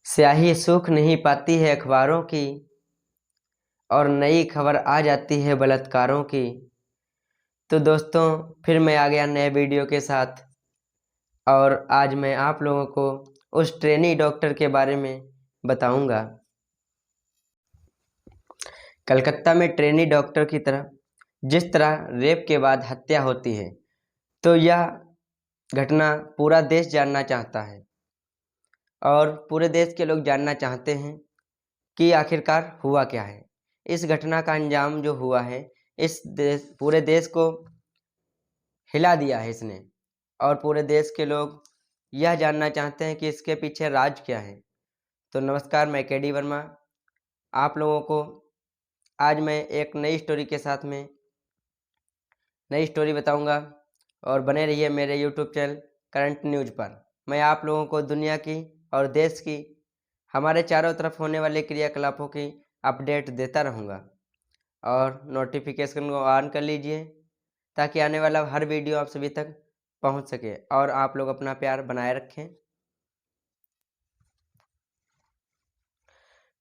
स्याही सूख नहीं पाती है अखबारों की और नई खबर आ जाती है बलात्कारों की। तो दोस्तों, फिर मैं आ गया नए वीडियो के साथ और आज मैं आप लोगों को उस ट्रेनी डॉक्टर के बारे में बताऊंगा। कलकत्ता में ट्रेनी डॉक्टर की तरह जिस तरह रेप के बाद हत्या होती है, तो यह घटना पूरा देश जानना चाहता है और पूरे देश के लोग जानना चाहते हैं कि आखिरकार हुआ क्या है। इस घटना का अंजाम जो हुआ है, पूरे देश को हिला दिया है इसने और पूरे देश के लोग यह जानना चाहते हैं कि इसके पीछे राज क्या है। तो नमस्कार, मैं केडी वर्मा आप लोगों को आज मैं एक नई स्टोरी के साथ में नई स्टोरी बताऊंगा और बने रहिए मेरे यूट्यूब चैनल करंट न्यूज़ पर। मैं आप लोगों को दुनिया की और देश की, हमारे चारों तरफ होने वाले क्रियाकलापों की अपडेट देता रहूँगा और नोटिफिकेशन को ऑन कर लीजिए ताकि आने वाला हर वीडियो आप सभी तक पहुंच सके और आप लोग अपना प्यार बनाए रखें।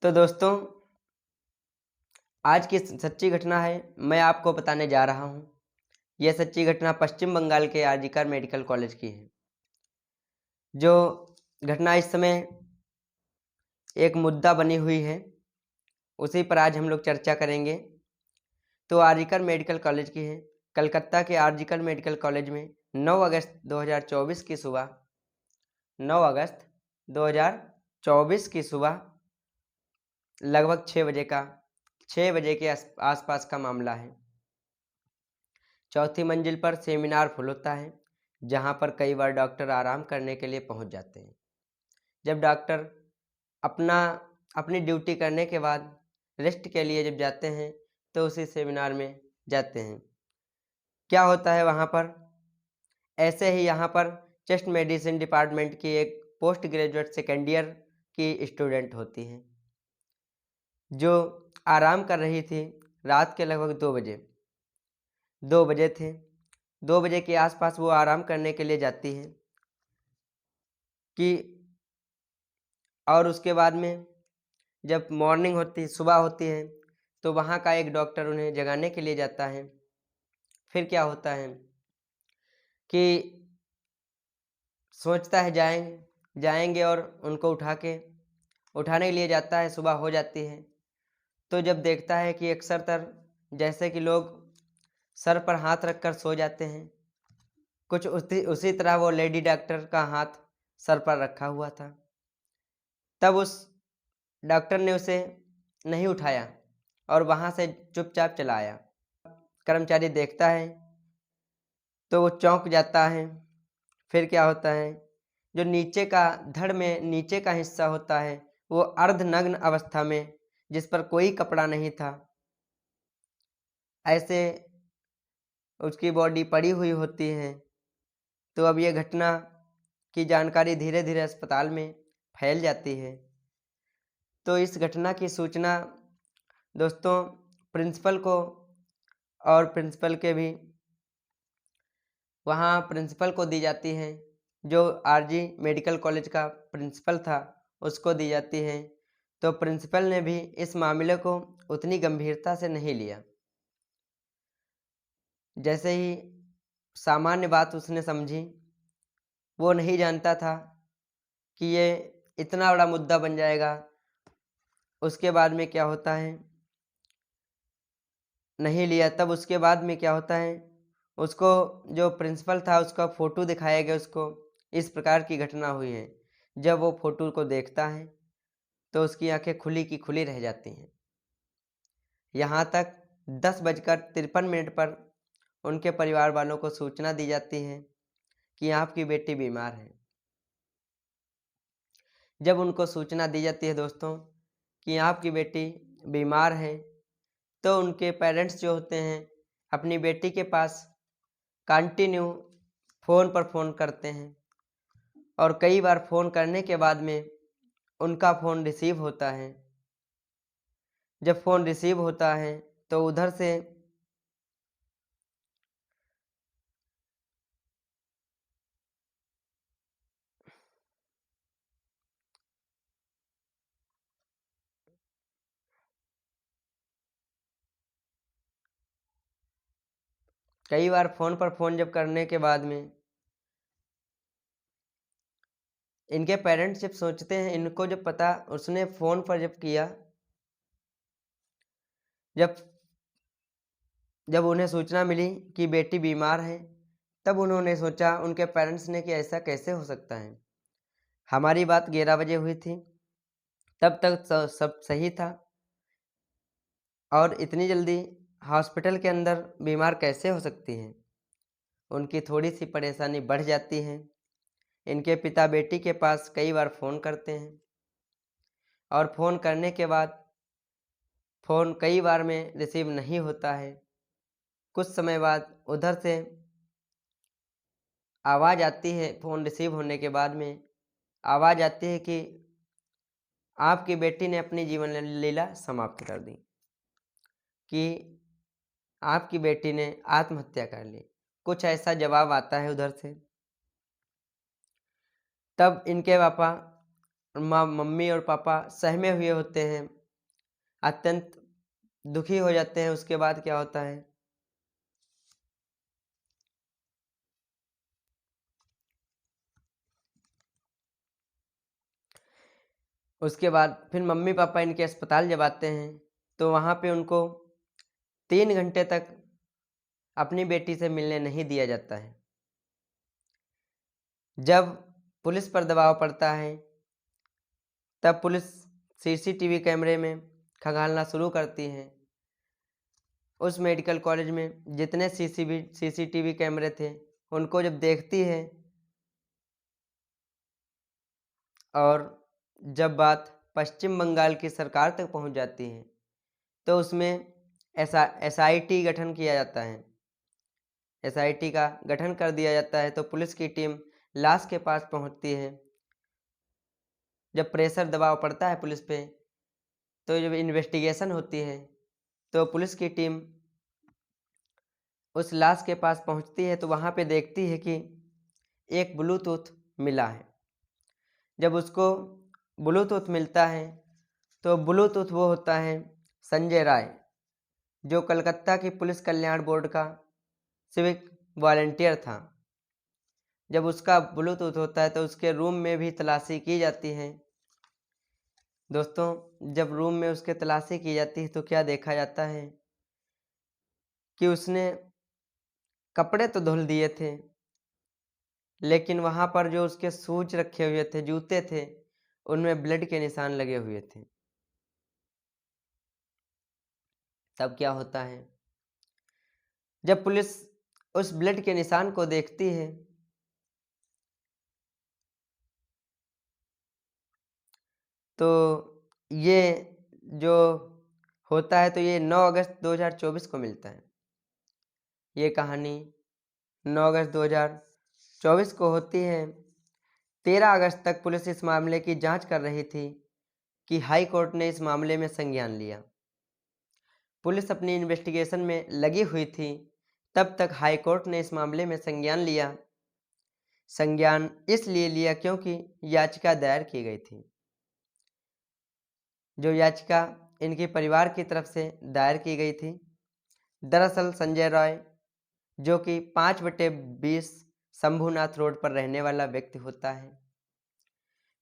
तो दोस्तों, आज की सच्ची घटना है, मैं आपको बताने जा रहा हूं। यह सच्ची घटना पश्चिम बंगाल के आरजीकर मेडिकल कॉलेज की है। जो घटना इस समय एक मुद्दा बनी हुई है, उसी पर आज हम लोग चर्चा करेंगे। तो आरजीकर मेडिकल कॉलेज की है। कलकत्ता के आरजीकर मेडिकल कॉलेज में 9 अगस्त 2024 की सुबह 9 अगस्त 2024 की सुबह लगभग 6 बजे के आसपास का मामला है। चौथी मंजिल पर सेमिनार फुल होता है, जहां पर कई बार डॉक्टर आराम करने के लिए पहुंच जाते हैं। जब डॉक्टर अपनी ड्यूटी करने के बाद रेस्ट के लिए जब जाते हैं, तो उसी सेमिनार में जाते हैं। क्या होता है वहां पर? ऐसे ही यहाँ पर चेस्ट मेडिसिन डिपार्टमेंट की एक पोस्ट ग्रेजुएट सेकेंड ईयर की स्टूडेंट होती है, जो आराम कर रही थी। रात के लगभग 2 बजे थे। 2 बजे के आसपास वो आराम करने के लिए जाती है कि और उसके बाद में जब सुबह होती है, तो वहाँ का एक डॉक्टर उन्हें जगाने के लिए जाता है। फिर क्या होता है कि सोचता है जाएंगे और उनको उठाने के लिए जाता है। सुबह हो जाती है, तो जब देखता है कि अक्सर जैसे कि लोग सर पर हाथ रखकर सो जाते हैं, कुछ उसी तरह वो लेडी डॉक्टर का हाथ सर पर रखा हुआ था। तब उस डॉक्टर ने उसे नहीं उठाया और वहाँ से चुपचाप चला आया। कर्मचारी देखता है तो वो चौंक जाता है। फिर क्या होता है, जो धड़ में नीचे का हिस्सा होता है, वो अर्धनग्न अवस्था में, जिस पर कोई कपड़ा नहीं था, ऐसे उसकी बॉडी पड़ी हुई होती है। तो अब ये घटना की जानकारी धीरे धीरे अस्पताल में फैल जाती है। तो इस घटना की सूचना दोस्तों प्रिंसिपल को और प्रिंसिपल को दी जाती है। जो आरजी मेडिकल कॉलेज का प्रिंसिपल था, उसको दी जाती है। तो प्रिंसिपल ने भी इस मामले को उतनी गंभीरता से नहीं लिया। जैसे ही सामान्य बात उसने समझी, वो नहीं जानता था कि ये इतना बड़ा मुद्दा बन जाएगा। उसके बाद में क्या होता है, नहीं लिया। तब उसके बाद में क्या होता है, उसको जो प्रिंसिपल था उसका फ़ोटो दिखाया गया, उसको इस प्रकार की घटना हुई है। जब वो फ़ोटो को देखता है तो उसकी आंखें खुली की खुली रह जाती हैं। यहाँ तक 10:53 पर उनके परिवार वालों को सूचना दी जाती है कि आपकी बेटी बीमार है। जब उनको सूचना दी जाती है दोस्तों कि आपकी बेटी बीमार है, तो उनके पेरेंट्स जो होते हैं अपनी बेटी के पास कंटिन्यू फ़ोन पर फ़ोन करते हैं और कई बार फ़ोन करने के बाद में उनका फ़ोन रिसीव होता है। जब फ़ोन रिसीव होता है तो उधर से कई बार फ़ोन पर फ़ोन जब करने के बाद में इनके पेरेंट्स जब सोचते हैं, इनको जब पता उसने फ़ोन पर जब किया, जब जब उन्हें सूचना मिली कि बेटी बीमार है, तब उन्होंने सोचा, उनके पेरेंट्स ने, कि ऐसा कैसे हो सकता है। हमारी बात 11 बजे हुई थी, तब तक सब सही था, और इतनी जल्दी हॉस्पिटल के अंदर बीमार कैसे हो सकती हैं। उनकी थोड़ी-सी परेशानी बढ़ जाती है। इनके पिता बेटी के पास कई बार फ़ोन करते हैं, और फ़ोन करने के बाद फ़ोन कई बार में रिसीव नहीं होता है। कुछ समय बाद उधर से आवाज़ आती है, फ़ोन रिसीव होने के बाद में आवाज़ आती है कि आपकी बेटी ने अपनी जीवन लीला समाप्त कर दी, कि आपकी बेटी ने आत्महत्या कर ली। कुछ ऐसा जवाब आता है उधर से। तब इनके पापा, मम्मी और पापा सहमे हुए होते हैं, अत्यंत दुखी हो जाते हैं। उसके बाद क्या होता है, उसके बाद फिर मम्मी पापा इनके अस्पताल जब आते हैं, तो वहाँ पे उनको 3 घंटे तक अपनी बेटी से मिलने नहीं दिया जाता है। जब पुलिस पर दबाव पड़ता है, तब पुलिस सीसीटीवी कैमरे में खंगालना शुरू करती है। उस मेडिकल कॉलेज में जितने सीसीटीवी कैमरे थे, उनको जब देखती है, और जब बात पश्चिम बंगाल की सरकार तक पहुंच जाती है, तो उसमें एसआईटी गठन किया जाता है। एसआईटी का गठन कर दिया जाता है, तो पुलिस की टीम लाश के पास पहुंचती है। जब प्रेशर दबाव पड़ता है पुलिस पे, तो जब इन्वेस्टिगेशन होती है, तो पुलिस की टीम उस लाश के पास पहुंचती है, तो वहाँ पे देखती है कि एक ब्लूटूथ मिला है। जब उसको ब्लूटूथ मिलता है, तो ब्लूटूथ वो होता है संजय राय, जो कलकत्ता की पुलिस कल्याण बोर्ड का सिविक वॉलंटियर था। जब उसका ब्लूटूथ होता है, तो उसके रूम में भी तलाशी की जाती है। दोस्तों, जब रूम में उसके तलाशी की जाती है, तो क्या देखा जाता है कि उसने कपड़े तो धुल दिए थे, लेकिन वहाँ पर जो उसके शूज रखे हुए थे, जूते थे, उनमें ब्लड के निशान लगे हुए थे। तब क्या होता है, जब पुलिस उस ब्लड के निशान को देखती है, तो ये जो होता है, तो ये 9 अगस्त 2024 को मिलता है। ये कहानी 9 अगस्त 2024 को होती है। 13 अगस्त तक पुलिस इस मामले की जांच कर रही थी कि हाई कोर्ट ने इस मामले में संज्ञान लिया। पुलिस अपनी इन्वेस्टिगेशन में लगी हुई थी, तब तक हाई कोर्ट ने इस मामले में संज्ञान लिया। संज्ञान इसलिए लिया क्योंकि याचिका दायर की गई थी। जो याचिका इनके परिवार की तरफ से दायर की गई थी, दरअसल संजय रॉय, जो कि 5/20 शंभुनाथ रोड पर रहने वाला व्यक्ति होता है,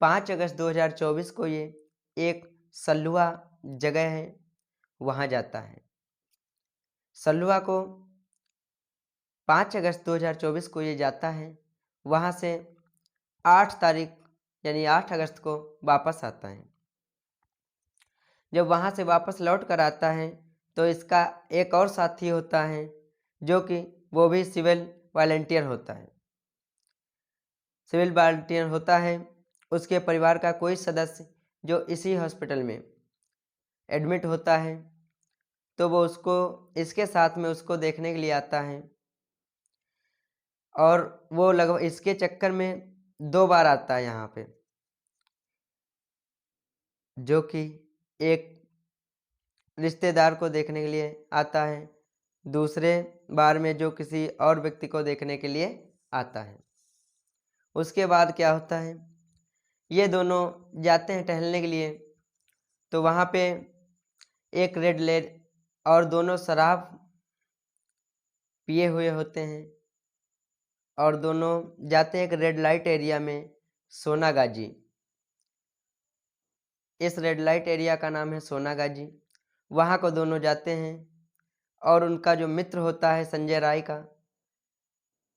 5 अगस्त 2024 को ये एक सल्हुआ जगह है, वहाँ जाता है। सल्हुआ को 5 अगस्त 2024 को ये जाता है, वहाँ से 8 तारीख यानी 8 अगस्त को वापस आता है। जब वहाँ से वापस लौट कर आता है, तो इसका एक और साथी होता है, जो कि वो भी सिविल वॉलंटियर होता है। सिविल वॉलंटियर होता है, उसके परिवार का कोई सदस्य जो इसी हॉस्पिटल में एडमिट होता है, तो वो उसको इसके साथ में उसको देखने के लिए आता है, और वो लगभग इसके चक्कर में 2 बार आता है यहाँ पे, जो कि एक रिश्तेदार को देखने के लिए आता है, दूसरे बार में जो किसी और व्यक्ति को देखने के लिए आता है। उसके बाद क्या होता है, ये दोनों जाते हैं टहलने के लिए, तो वहाँ पे एक रेड लेड और दोनों शराब पिए हुए होते हैं और दोनों जाते हैं एक रेड लाइट एरिया में, सोनागाजी। इस रेड लाइट एरिया का नाम है सोनागाजी। वहाँ को दोनों जाते हैं और उनका जो मित्र होता है संजय राय का,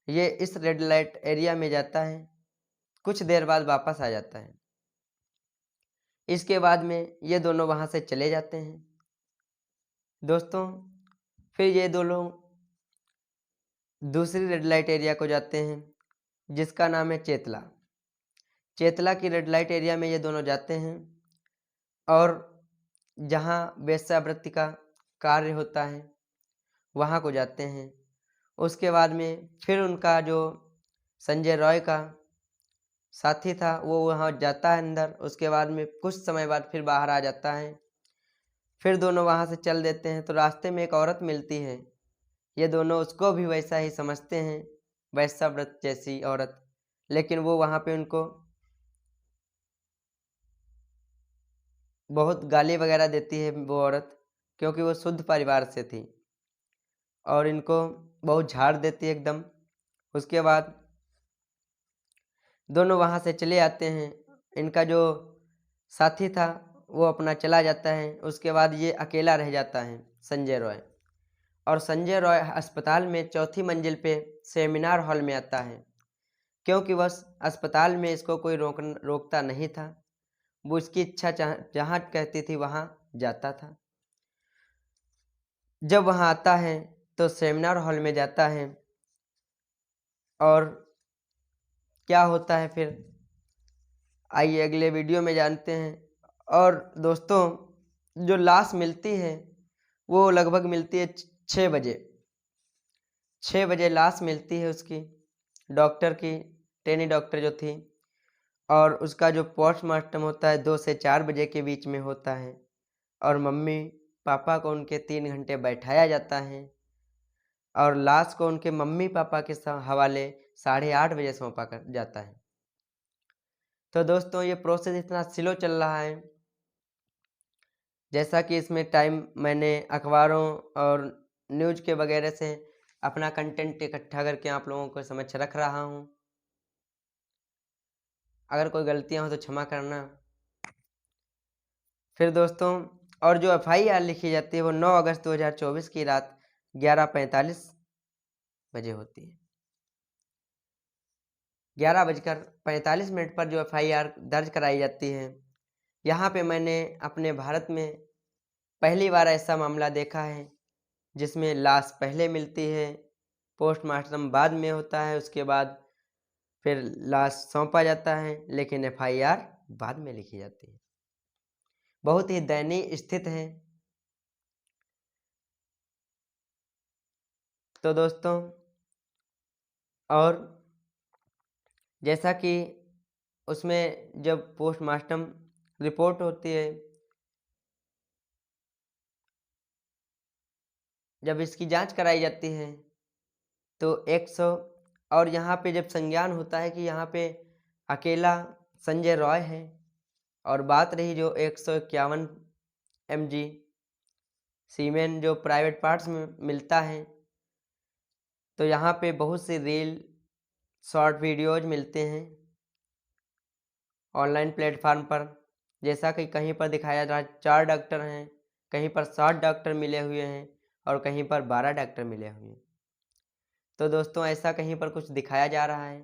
ये इस रेड लाइट एरिया में जाता है, कुछ देर बाद वापस आ जाता है। इसके बाद में ये दोनों वहाँ से चले जाते हैं। दोस्तों फिर ये दो लोग दूसरी रेड लाइट एरिया को जाते हैं जिसका नाम है चेतला। चेतला की रेड लाइट एरिया में ये दोनों जाते हैं और जहाँ वेश्यावृत्ति का कार्य होता है वहाँ को जाते हैं। उसके बाद में फिर उनका जो संजय रॉय का साथी था वो वहाँ जाता है अंदर। उसके बाद में कुछ समय बाद फिर बाहर आ जाता है। फिर दोनों वहाँ से चल देते हैं तो रास्ते में एक औरत मिलती है। ये दोनों उसको भी वैसा ही समझते हैं, वैश्याव्रत जैसी औरत, लेकिन वो वहाँ पे उनको बहुत गाली वगैरह देती है वो औरत, क्योंकि वो शुद्ध परिवार से थी और इनको बहुत झाड़ देती है एकदम। उसके बाद दोनों वहाँ से चले आते हैं। इनका जो साथी था वो अपना चला जाता है। उसके बाद ये अकेला रह जाता है संजय रॉय। और संजय रॉय अस्पताल में चौथी मंजिल पे सेमिनार हॉल में आता है, क्योंकि बस अस्पताल में इसको कोई रोकता नहीं था। वो इसकी इच्छा जहाँ कहती थी वहाँ जाता था। जब वहाँ आता है तो सेमिनार हॉल में जाता है और क्या होता है फिर आइए अगले वीडियो में जानते हैं। और दोस्तों जो लाश मिलती है वो लगभग मिलती है 6 बजे। 6 बजे लाश मिलती है उसकी, डॉक्टर की, ट्रेनी डॉक्टर जो थी। और उसका जो पोस्टमार्टम होता है 2 से 4 बजे के बीच में होता है। और मम्मी पापा को उनके 3 घंटे बैठाया जाता है और लाश को उनके मम्मी पापा के हवाले 8:30 बजे सौंपा कर जाता है। तो दोस्तों ये प्रोसेस इतना स्लो चल रहा है, जैसा कि इसमें टाइम मैंने अखबारों और न्यूज़ के वगैरह से अपना कंटेंट इकट्ठा करके आप लोगों को समक्ष रख रहा हूँ। अगर कोई गलतियाँ हो तो क्षमा करना। फिर दोस्तों और जो FIR लिखी जाती है वो 9 अगस्त 2024 की रात 11:45 बजे होती है। 11:45 पर जो FIR दर्ज कराई जाती है। यहाँ पे मैंने अपने भारत में पहली बार ऐसा मामला देखा है जिसमें लाश पहले मिलती है, पोस्टमार्टम बाद में होता है, उसके बाद फिर लाश सौंपा जाता है, लेकिन FIR बाद में लिखी जाती है। बहुत ही दयनीय स्थिति है। तो दोस्तों और जैसा कि उसमें जब पोस्टमार्टम रिपोर्ट होती है, जब इसकी जांच कराई जाती है तो 100 और यहाँ पे जब संज्ञान होता है कि यहाँ पे अकेला संजय रॉय है। और बात रही जो 151 mg सीमेन जो प्राइवेट पार्ट्स में मिलता है, तो यहाँ पे बहुत से रील शॉर्ट वीडियोज मिलते हैं ऑनलाइन प्लेटफार्म पर। जैसा कि कहीं पर दिखाया जा रहा 4 डॉक्टर हैं, कहीं पर 7 डॉक्टर मिले हुए हैं और कहीं पर 12 डॉक्टर मिले हुए हैं। तो दोस्तों ऐसा कहीं पर कुछ दिखाया जा रहा है।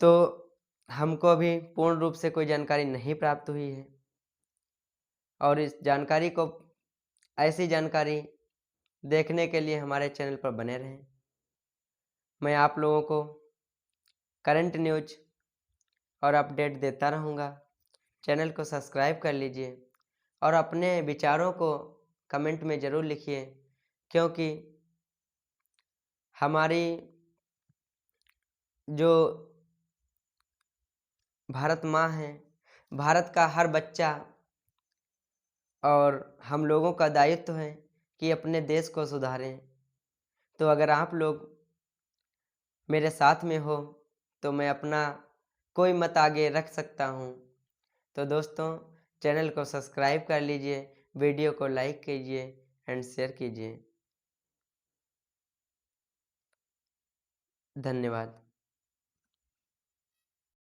तो हमको अभी पूर्ण रूप से कोई जानकारी नहीं प्राप्त हुई है और इस जानकारी को, ऐसी जानकारी देखने के लिए हमारे चैनल पर बने रहें। मैं आप लोगों को करंट न्यूज और अपडेट देता रहूँगा। चैनल को सब्सक्राइब कर लीजिए और अपने विचारों को कमेंट में ज़रूर लिखिए, क्योंकि हमारी जो भारत माँ है, भारत का हर बच्चा और हम लोगों का दायित्व है कि अपने देश को सुधारें। तो अगर आप लोग मेरे साथ में हो तो मैं अपना कोई मत आगे रख सकता हूँ। तो दोस्तों चैनल को सब्सक्राइब कर लीजिए, वीडियो को लाइक कीजिए एंड शेयर कीजिए। धन्यवाद।